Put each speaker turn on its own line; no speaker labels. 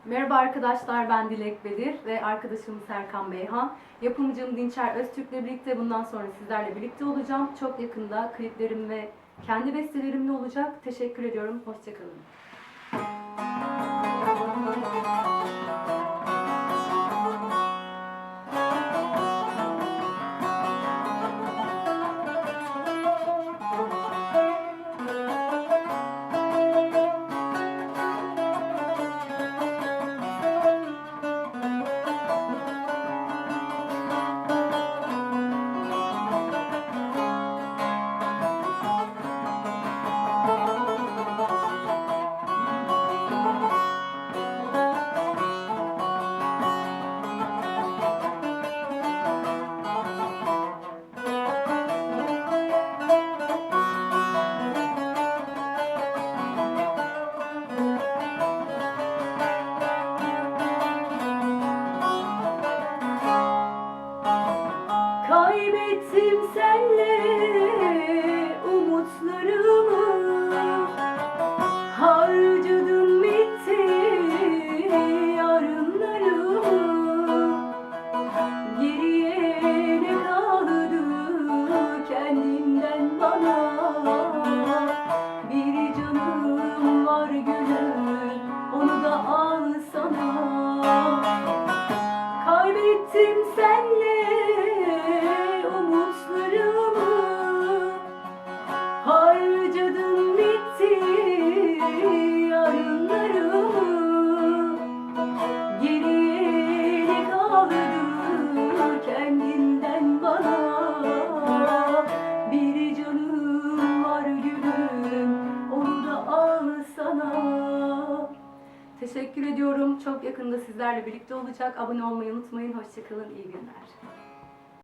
Merhaba arkadaşlar, ben Dilek Bedir ve arkadaşım Serkan Beyhan. Yapımcım Dinçer Öztürk'le birlikte bundan sonra sizlerle birlikte olacağım. Çok yakında kliplerim ve kendi bestelerimle olacak. Teşekkür ediyorum, hoşçakalın. Kaybettim senle umutlarımı, harcadım bitti yarınlarımı. Geriye ne kaldı kendimden bana? Bir canım var gülüm, onu da al sana. Kaybettim senle umutlarımı, harcadım bitti yarınlarımı. Geriye ne kaldı kendinden bana? Bir canım var gülüm, onu da al sana. Teşekkür ediyorum. Çok yakında sizlerle birlikte olacak. Abone olmayı unutmayın. Hoşçakalın. İyi günler.